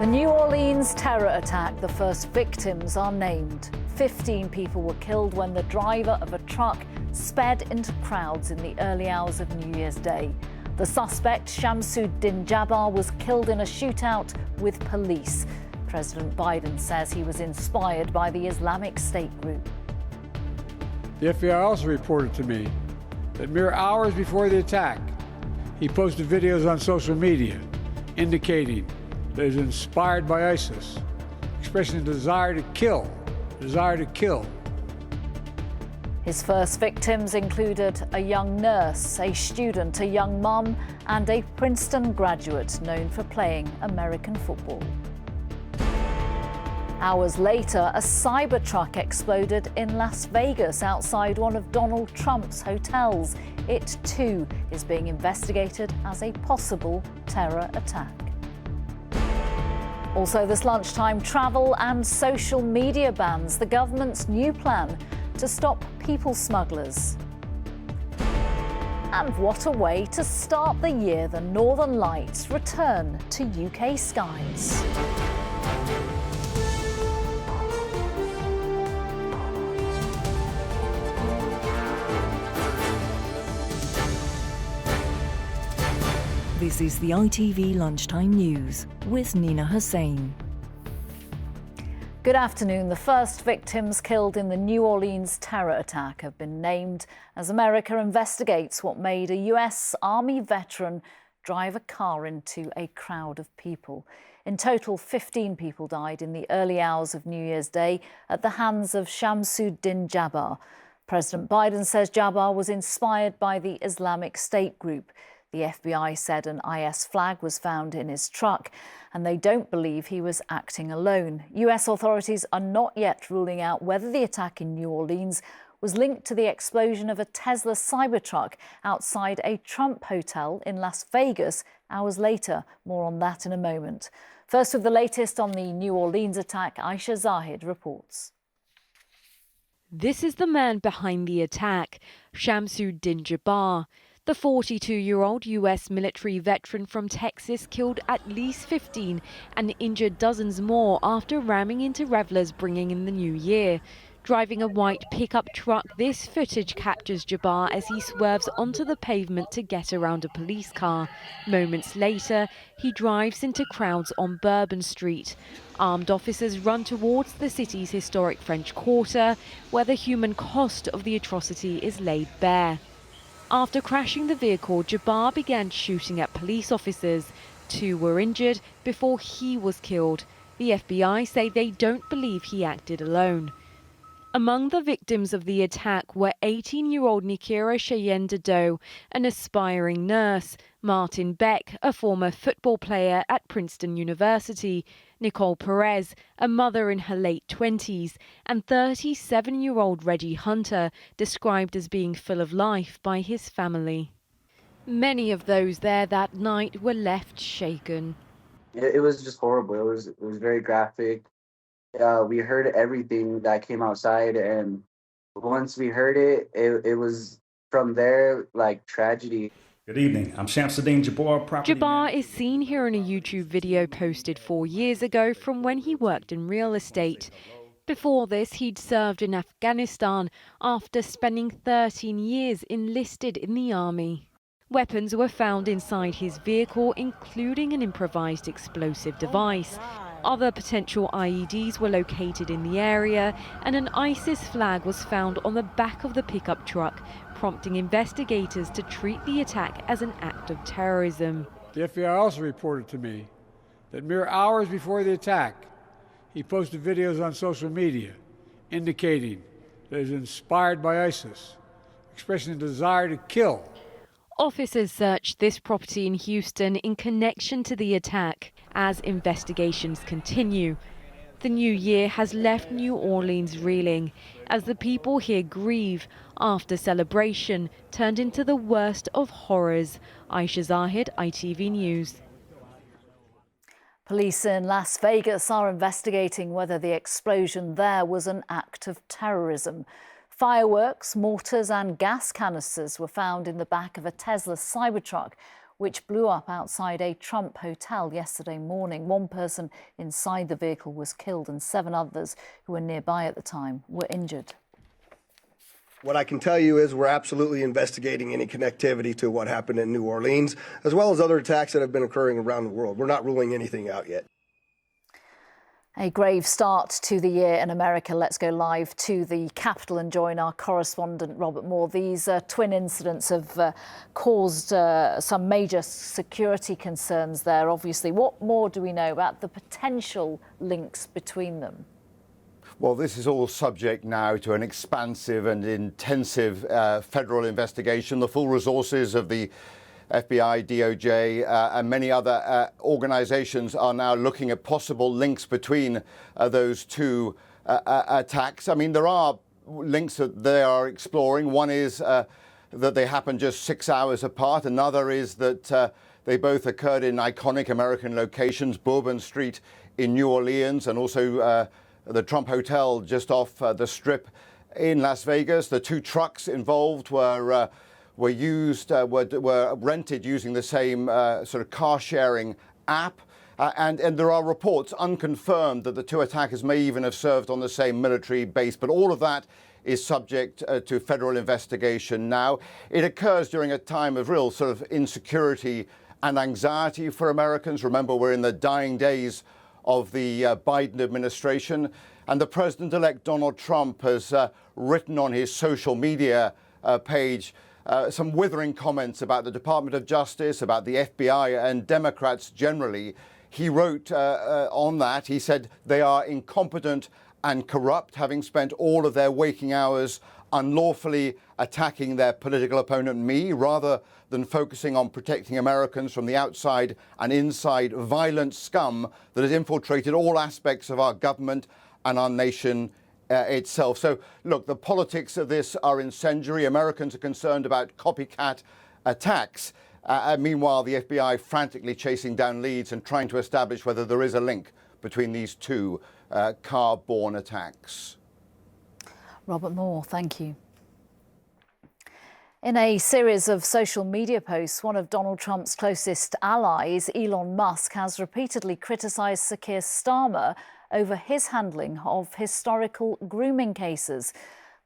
The New Orleans terror attack, the first victims are named. 15 people were killed when the driver of a truck sped into crowds in the early hours of New Year's Day. The suspect, Shamsuddin Jabbar, was killed in a shootout with police. President Biden says he was inspired by the Islamic State group. The FBI also reported to me that mere hours before the attack, he posted videos on social media indicating that he was inspired by ISIS, expressing a desire to kill. His first victims included a young nurse, a student, a young mum, and a Princeton graduate known for playing American football. Hours later, a Cybertruck exploded in Las Vegas outside one of Donald Trump's hotels. It too is being investigated as a possible terror attack. Also this lunchtime, travel and social media bans, the government's new plan to stop people smugglers. And what a way to start the year, the Northern Lights return to UK skies. This is the ITV Lunchtime News with Nina Hossain. Good afternoon. The first victims killed in the New Orleans terror attack have been named as America investigates what made a US Army veteran drive a car into a crowd of people. In total, 15 people died in the early hours of New Year's Day at the hands of Shamsuddin Jabbar. President Biden says Jabbar was inspired by the Islamic State group. The FBI said an IS flag was found in his truck, and they don't believe he was acting alone. US authorities are not yet ruling out whether the attack in New Orleans was linked to the explosion of a Tesla Cybertruck outside a Trump hotel in Las Vegas hours later. More on that in a moment. First, with the latest on the New Orleans attack, Aisha Zahid reports. This is the man behind the attack, Shamsuddin Jabbar. The 42-year-old US military veteran from Texas killed at least 15 and injured dozens more after ramming into revelers bringing in the new year. Driving a white pickup truck, this footage captures Jabbar as he swerves onto the pavement to get around a police car. Moments later, he drives into crowds on Bourbon Street. Armed officers run towards the city's historic French Quarter, where the human cost of the atrocity is laid bare. After crashing the vehicle, Jabbar began shooting at police officers. 2 were injured before he was killed. The FBI say they don't believe he acted alone. Among the victims of the attack were 18-year-old Nikira Cheyenne Doe, an aspiring nurse, Martin Beck, a former football player at Princeton University, Nicole Perez, a mother in her late 20s, and 37-year-old Reggie Hunter, described as being full of life by his family. Many of those there that night were left shaken. It was just horrible. It was very graphic. We heard everything that came outside, and once we heard it, it was from there like tragedy. Good evening. I'm Shamsuddin Jabbar. Jabbar is seen here in a YouTube video posted 4 years ago from when he worked in real estate. Before this, he'd served in Afghanistan after spending 13 years enlisted in the army. Weapons were found inside his vehicle, including an improvised explosive device. Other potential IEDs were located in the area, and an ISIS flag was found on the back of the pickup truck, prompting investigators to treat the attack as an act of terrorism. The FBI also reported to me that mere hours before the attack, he posted videos on social media indicating that he was inspired by ISIS, expressing a desire to kill. Officers searched this property in Houston in connection to the attack as investigations continue. The new year has left New Orleans reeling as the people here grieve after celebration turned into the worst of horrors. Aisha Zahid, ITV News. Police in Las Vegas are investigating whether the explosion there was an act of terrorism. Fireworks, mortars and gas canisters were found in the back of a Tesla Cybertruck, which blew up outside a Trump hotel yesterday morning. One person inside the vehicle was killed and 7 others who were nearby at the time were injured. What I can tell you is we're absolutely investigating any connectivity to what happened in New Orleans, as well as other attacks that have been occurring around the world. We're not ruling anything out yet. A grave start to the year in America. Let's go live to the Capitol and join our correspondent Robert Moore. These twin incidents have caused some major security concerns there, obviously. What more do we know about the potential links between them? Well, this is all subject now to an expansive and intensive federal investigation. The full resources of the FBI, DOJ and many other organizations are now looking at possible links between those two attacks. I mean, there are links that they are exploring. One is that they happened just 6 hours apart. Another is that they both occurred in iconic American locations, Bourbon Street in New Orleans and also the Trump Hotel just off the Strip in Las Vegas. The 2 trucks involved were rented using the same sort of car sharing app. And there are reports, unconfirmed, that the 2 attackers may even have served on the same military base. But all of that is subject to federal investigation now. It occurs during a time of real sort of insecurity and anxiety for Americans. Remember, we're in the dying days of the Biden administration. And the President-elect Donald Trump has written on his social media page some withering comments about the Department of Justice, about the FBI and Democrats generally. He wrote on that, he said they are incompetent and corrupt, having spent all of their waking hours unlawfully attacking their political opponent, me, rather than focusing on protecting Americans from the outside and inside violent scum that has infiltrated all aspects of our government and our nation itself. So, look, the politics of this are incendiary. Americans are concerned about copycat attacks. Meanwhile, the FBI frantically chasing down leads and trying to establish whether there is a link between these 2 car-borne attacks. Robert Moore, thank you. In a series of social media posts, one of Donald Trump's closest allies, Elon Musk, has repeatedly criticised Sir Keir Starmer over his handling of historical grooming cases.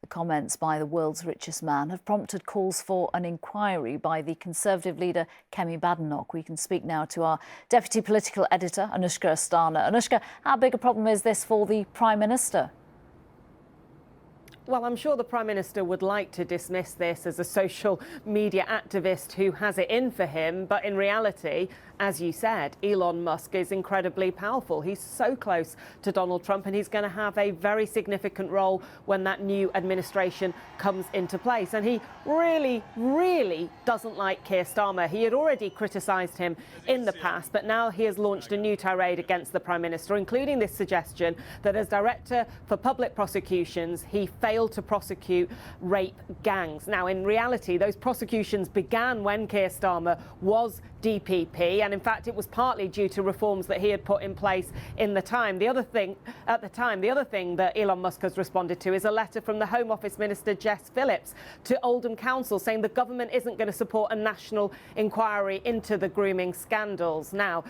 The comments by the world's richest man have prompted calls for an inquiry by the Conservative leader Kemi Badenoch. We can speak now to our deputy political editor, Anushka Astana. Anushka, how big a problem is this for the Prime Minister? Well, I'm sure the Prime Minister would like to dismiss this as a social media activist who has it in for him. But in reality, as you said, Elon Musk is incredibly powerful. He's so close to Donald Trump, and he's going to have a very significant role when that new administration comes into place. And he really, really doesn't like Keir Starmer. He had already criticised him in the past, but now he has launched a new tirade against the Prime Minister, including this suggestion that as Director for Public Prosecutions, he failed to prosecute rape gangs. Now, in reality, those prosecutions began when Keir Starmer was DPP, and in fact it was partly due to reforms that he had put in place in the time. The other thing that Elon Musk has responded to is a letter from the Home Office Minister Jess Phillips to Oldham Council saying the government isn't going to support a national inquiry into the grooming scandals. Now,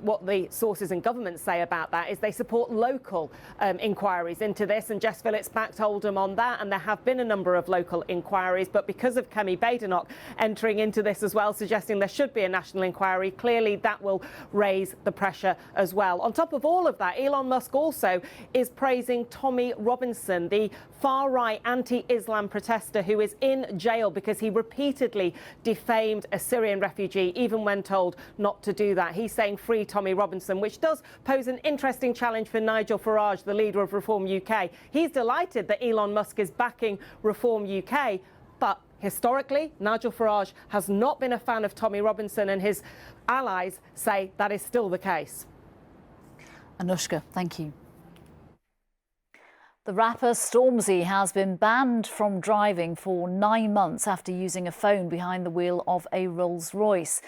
what the sources in government say about that is they support local inquiries into this, and Jess Phillips backed Oldham on that, and there have been a number of local inquiries, but because of Kemi Badenoch entering into this as well, suggesting there should be a national inquiry, clearly that will raise the pressure as well. On top of all of that, Elon Musk also is praising Tommy Robinson, the far-right anti-Islam protester who is in jail because he repeatedly defamed a Syrian refugee, even when told not to do that. He's saying free Tommy Robinson, which does pose an interesting challenge for Nigel Farage, the leader of Reform UK. He's delighted that Elon Musk is backing Reform UK, but historically, Nigel Farage has not been a fan of Tommy Robinson, and his allies say that is still the case. Anushka, thank you. The rapper Stormzy has been banned from driving for 9 months after using a phone behind the wheel of a Rolls-Royce.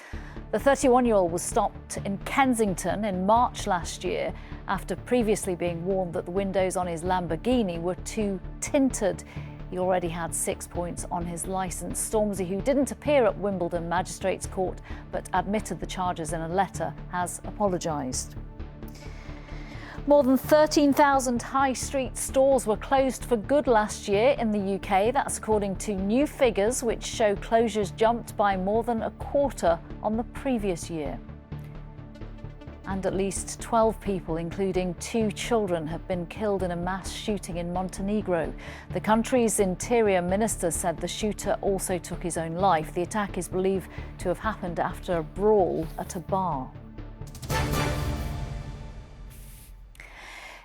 The 31-year-old was stopped in Kensington in March last year after previously being warned that the windows on his Lamborghini were too tinted. He already had 6 points on his licence. Stormzy, who didn't appear at Wimbledon Magistrates Court but admitted the charges in a letter, has apologised. More than 13,000 high street stores were closed for good last year in the UK. That's according to new figures which show closures jumped by more than a quarter on the previous year. And at least 12 people, including 2 children, have been killed in a mass shooting in Montenegro. The country's interior minister said the shooter also took his own life. The attack is believed to have happened after a brawl at a bar.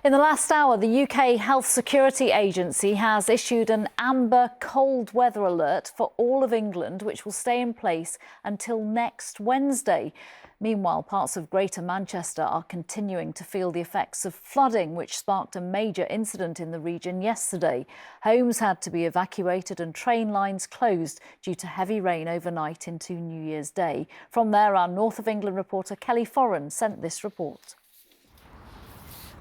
In the last hour, the UK Health Security Agency has issued an amber cold weather alert for all of England, which will stay in place until next Wednesday. Meanwhile, parts of Greater Manchester are continuing to feel the effects of flooding, which sparked a major incident in the region yesterday. Homes had to be evacuated and train lines closed due to heavy rain overnight into New Year's Day. From there, our North of England reporter Kelly Foran sent this report.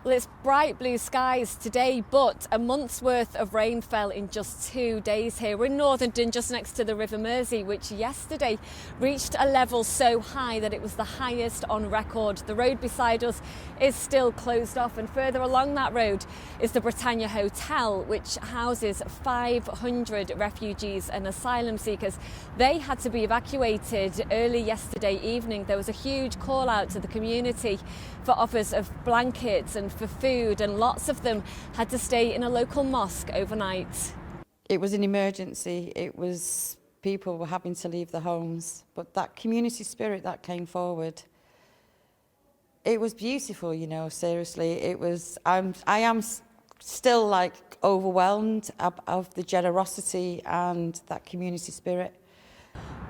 Well, it's bright blue skies today, but a month's worth of rain fell in just 2 days here. We're in Northington, just next to the River Mersey, which yesterday reached a level so high that it was the highest on record. The road beside us is still closed off, and further along that road is the Britannia Hotel, which houses 500 refugees and asylum seekers. They had to be evacuated early yesterday evening. There was a huge call out to the community for offers of blankets and for food, and lots of them had to stay in a local mosque overnight. It was an emergency. It was people were having to leave their homes, but that community spirit that came forward, it was beautiful, you know, seriously. It was, I am still like overwhelmed of the generosity and that community spirit.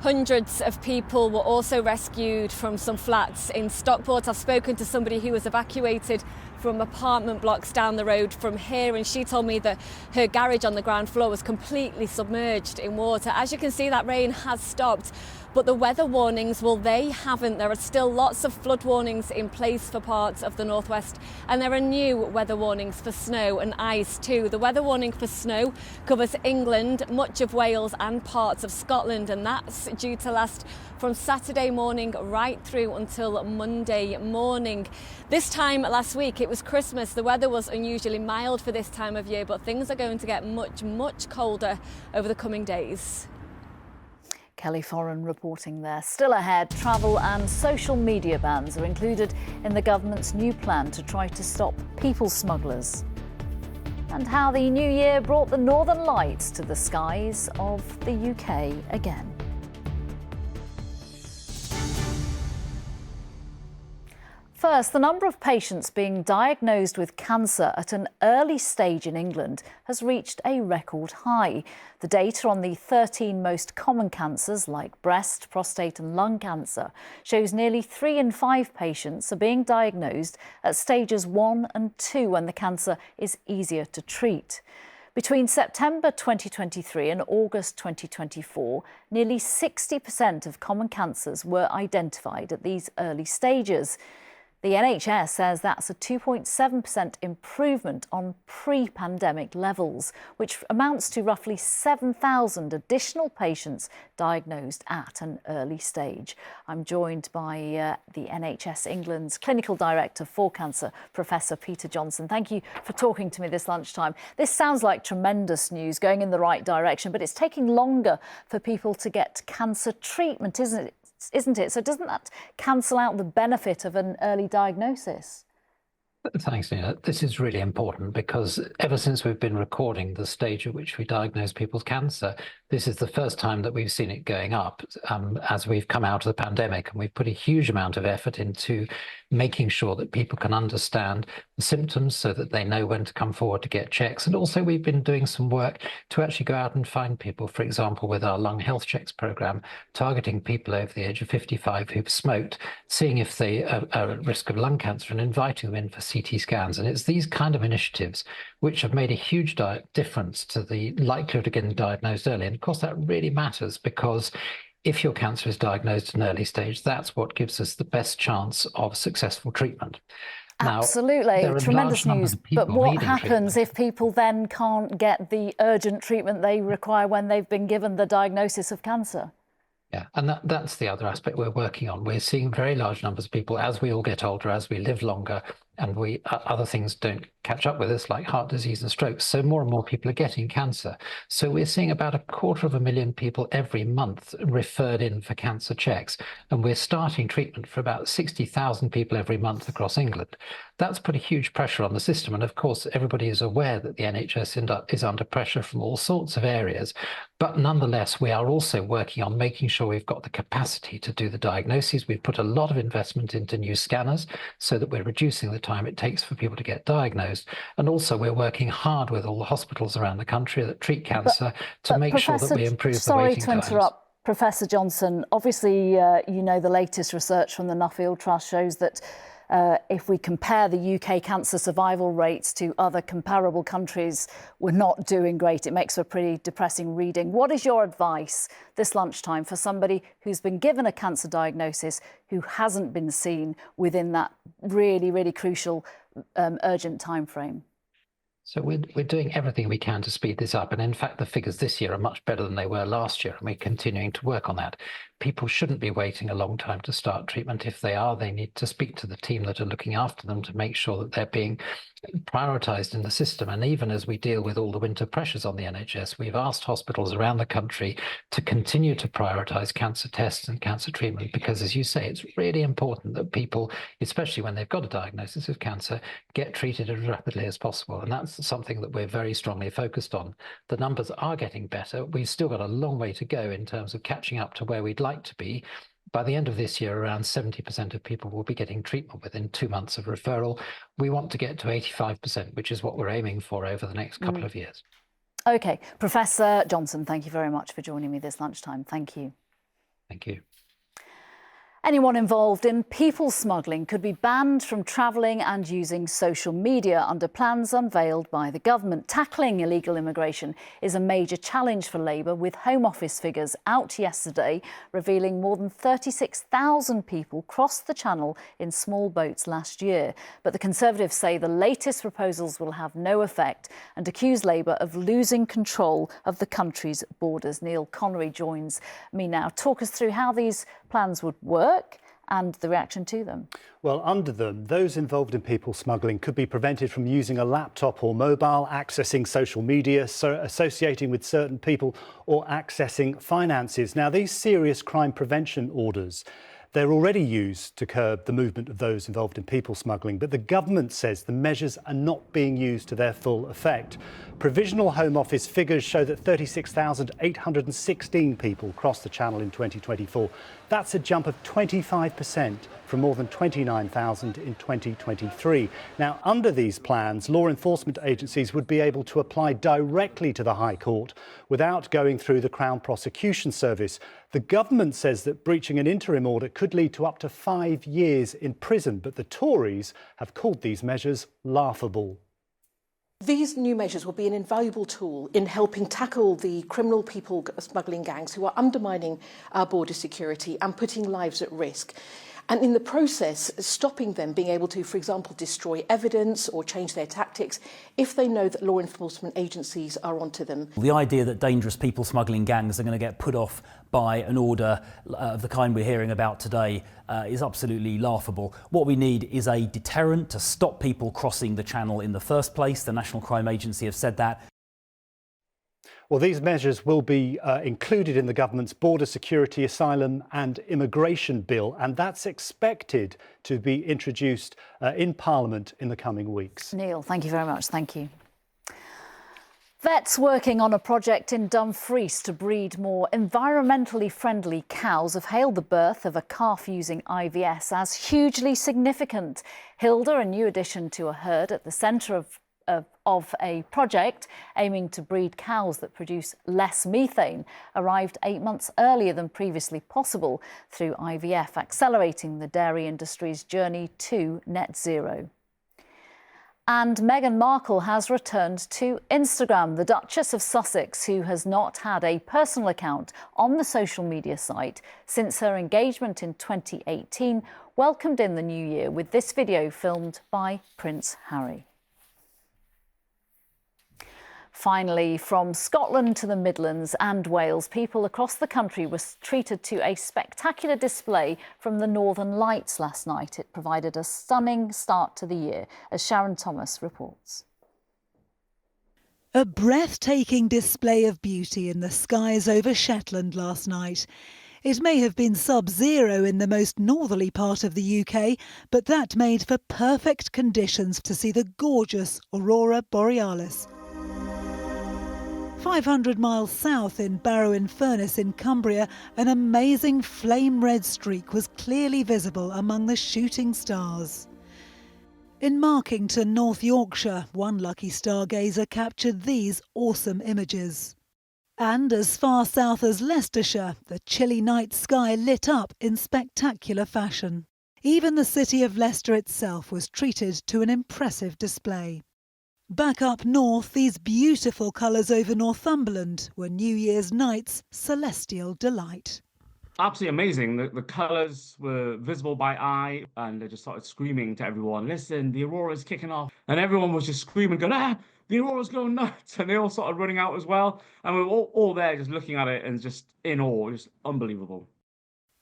Hundreds of people were also rescued from some flats in Stockport. I've spoken to somebody who was evacuated from apartment blocks down the road from here, and she told me that her garage on the ground floor was completely submerged in water. As you can see, that rain has stopped, but the weather warnings, well, they haven't. There are still lots of flood warnings in place for parts of the northwest, and there are new weather warnings for snow and ice too. The weather warning for snow covers England, much of Wales and parts of Scotland, and that's due to last from Saturday morning right through until Monday morning. This time last week it was Christmas. The weather was unusually mild for this time of year, but things are going to get much colder over the coming days. Kelly Foran reporting there. Still ahead, travel and social media bans are included in the government's new plan to try to stop people smugglers. And how the new year brought the northern lights to the skies of the UK again. First, the number of patients being diagnosed with cancer at an early stage in England has reached a record high. The data on the 13 most common cancers like breast, prostate and lung cancer shows nearly 3 in 5 patients are being diagnosed at stages 1 and 2 when the cancer is easier to treat. Between September 2023 and August 2024, nearly 60% of common cancers were identified at these early stages. The NHS says that's a 2.7% improvement on pre-pandemic levels, which amounts to roughly 7,000 additional patients diagnosed at an early stage. I'm joined by the NHS England's Clinical Director for Cancer, Professor Peter Johnson. Thank you for talking to me this lunchtime. This sounds like tremendous news going in the right direction, but it's taking longer for people to get cancer treatment, isn't it? So doesn't that cancel out the benefit of an early diagnosis? Thanks, Nina. This is really important because ever since we've been recording the stage at which we diagnose people's cancer, this is the first time that we've seen it going up as we've come out of the pandemic, and we've put a huge amount of effort into making sure that people can understand the symptoms so that they know when to come forward to get checks. And also we've been doing some work to actually go out and find people, for example, with our lung health checks program, targeting people over the age of 55 who've smoked, seeing if they are at risk of lung cancer and inviting them in for CT scans. And it's these kind of initiatives which have made a huge difference to the likelihood of getting diagnosed early. And of course, that really matters because if your cancer is diagnosed at an early stage, that's what gives us the best chance of successful treatment. Now, absolutely, tremendous news. But what happens if people then can't get the urgent treatment they require when they've been given the diagnosis of cancer? Yeah, and that's the other aspect we're working on. We're seeing very large numbers of people as we all get older, as we live longer, and other things don't catch up with us, like heart disease and strokes. So more and more people are getting cancer. So we're seeing about 250,000 people every month referred in for cancer checks, and we're starting treatment for about 60,000 people every month across England. That's put a huge pressure on the system, and of course everybody is aware that the NHS is under pressure from all sorts of areas. But nonetheless, we are also working on making sure we've got the capacity to do the diagnoses. We've put a lot of investment into new scanners so that we're reducing the time it takes for people to get diagnosed. And also we're working hard with all the hospitals around the country that treat cancer to make sure that we improve the waiting times. Sorry to interrupt, Professor Johnson. Obviously, you know, the latest research from the Nuffield Trust shows that if we compare the UK cancer survival rates to other comparable countries, we're not doing great. It makes for a pretty depressing reading. What is your advice this lunchtime for somebody who's been given a cancer diagnosis who hasn't been seen within that really, really crucial urgent time frame? So we're doing everything we can to speed this up. And in fact, the figures this year are much better than they were last year. And we're continuing to work on that. People shouldn't be waiting a long time to start treatment. If they are, they need to speak to the team that are looking after them to make sure that they're being prioritised in the system. And even as we deal with all the winter pressures on the NHS, we've asked hospitals around the country to continue to prioritise cancer tests and cancer treatment, because, as you say, it's really important that people, especially when they've got a diagnosis of cancer, get treated as rapidly as possible. And that's something that we're very strongly focused on. The numbers are getting better. We've still got a long way to go in terms of catching up to where we'd like to be. By the end of this year, around 70% of people will be getting treatment within 2 months of referral. We want to get to 85%, which is what we're aiming for over the next couple of years. OK, Professor Johnson, thank you very much for joining me this lunchtime. Thank you. Thank you. Anyone involved in people smuggling could be banned from travelling and using social media under plans unveiled by the government. Tackling illegal immigration is a major challenge for Labour, with Home Office figures out yesterday revealing more than 36,000 people crossed the Channel in small boats last year. But the Conservatives say the latest proposals will have no effect and accuse Labour of losing control of the country's borders. Neil Connery joins me now. Talk us through how these plans would work and the reaction to them. Well, under them, those involved in people smuggling could be prevented from using a laptop or mobile, accessing social media, associating with certain people, or accessing finances. Now, these serious crime prevention orders, they're already used to curb the movement of those involved in people smuggling, but the government says the measures are not being used to their full effect. Provisional Home Office figures show that 36,816 people crossed the Channel in 2024. That's a jump of 25% from more than 29,000 in 2023. Now, under these plans, law enforcement agencies would be able to apply directly to the High Court without going through the Crown Prosecution Service. The government says that breaching an interim order could lead to up to 5 years in prison, but the Tories have called these measures laughable. These new measures will be an invaluable tool in helping tackle the criminal people smuggling gangs who are undermining our border security and putting lives at risk. And in the process, stopping them being able to, for example, destroy evidence or change their tactics if they know that law enforcement agencies are onto them. The idea that dangerous people smuggling gangs are going to get put off by an order of the kind we're hearing about today is absolutely laughable. What we need is a deterrent to stop people crossing the Channel in the first place. The National Crime Agency have said that. Well, these measures will be included in the government's border security, asylum and immigration bill, and that's expected to be introduced in Parliament in the coming weeks. Neil, thank you very much. Thank you. Vets working on a project in Dumfries to breed more environmentally friendly cows have hailed the birth of a calf using IVS as hugely significant. Hilda, a new addition to a herd at the centre of a project aiming to breed cows that produce less methane, arrived 8 months earlier than previously possible through IVF, accelerating the dairy industry's journey to net zero. And Meghan Markle has returned to Instagram. The Duchess of Sussex, who has not had a personal account on the social media site since her engagement in 2018, welcomed in the new year with this video filmed by Prince Harry. Finally, from Scotland to the Midlands and Wales, people across the country were treated to a spectacular display from the Northern Lights last night. It provided a stunning start to the year, as Sharon Thomas reports. A breathtaking display of beauty in the skies over Shetland last night. It may have been sub-zero in the most northerly part of the UK, but that made for perfect conditions to see the gorgeous Aurora Borealis. 500 miles south in Barrow-in-Furness in Cumbria, an amazing flame-red streak was clearly visible among the shooting stars. In Markington, North Yorkshire, one lucky stargazer captured these awesome images. And as far south as Leicestershire, the chilly night sky lit up in spectacular fashion. Even the city of Leicester itself was treated to an impressive display. Back up north, these beautiful colours over Northumberland were New Year's night's celestial delight. Absolutely amazing. The colours were visible by eye, and they just started screaming to everyone, listen, the aurora's kicking off. And everyone was just screaming, going, the aurora's going nuts. And they all started running out as well. And we were all there just looking at it and just in awe, just unbelievable.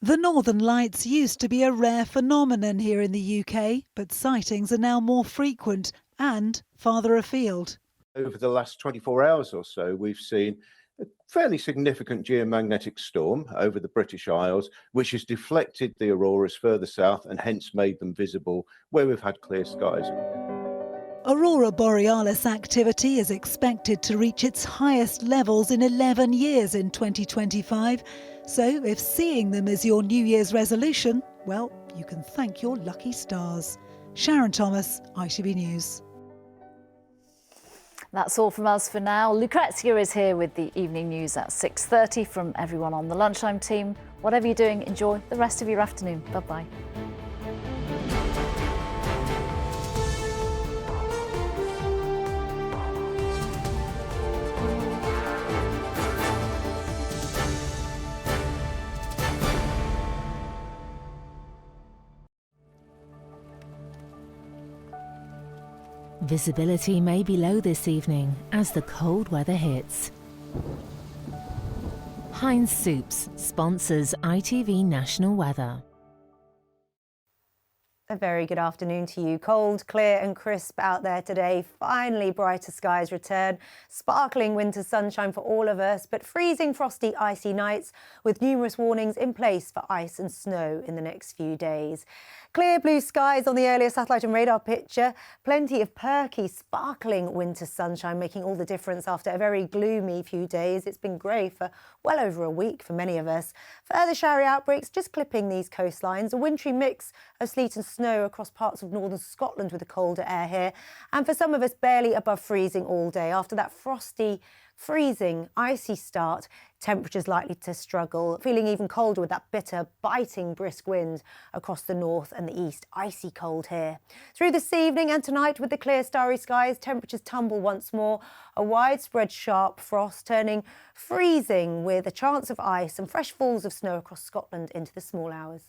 The Northern Lights used to be a rare phenomenon here in the UK, but sightings are now more frequent and farther afield. Over the last 24 hours or so, we've seen a fairly significant geomagnetic storm over the British Isles, which has deflected the auroras further south and hence made them visible where we've had clear skies. Aurora Borealis activity is expected to reach its highest levels in 11 years in 2025. So if seeing them is your New Year's resolution, well, you can thank your lucky stars. Sharon Thomas, ITV News. That's all from us for now. Lucrezia is here with the evening news at 6:30. From everyone on the Lunchtime team, whatever you're doing, enjoy the rest of your afternoon. Bye-bye. Visibility may be low this evening as the cold weather hits. Heinz Soups sponsors ITV National Weather. A very good afternoon to you. Cold, clear and crisp out there today. Finally, brighter skies return. Sparkling winter sunshine for all of us, but freezing, frosty, icy nights with numerous warnings in place for ice and snow in the next few days. Clear blue skies on the earlier satellite and radar picture. Plenty of perky, sparkling winter sunshine making all the difference after a very gloomy few days. It's been grey for well over a week for many of us. Further showery outbreaks just clipping these coastlines. A wintry mix of sleet and snow across parts of northern Scotland with the colder air here. And for some of us, barely above freezing all day. After that frosty, freezing, icy start, temperatures likely to struggle, feeling even colder with that bitter, biting, brisk wind across the north and the east. Icy cold here. Through this evening and tonight with the clear, starry skies, temperatures tumble once more. A widespread sharp frost turning freezing with a chance of ice and fresh falls of snow across Scotland into the small hours.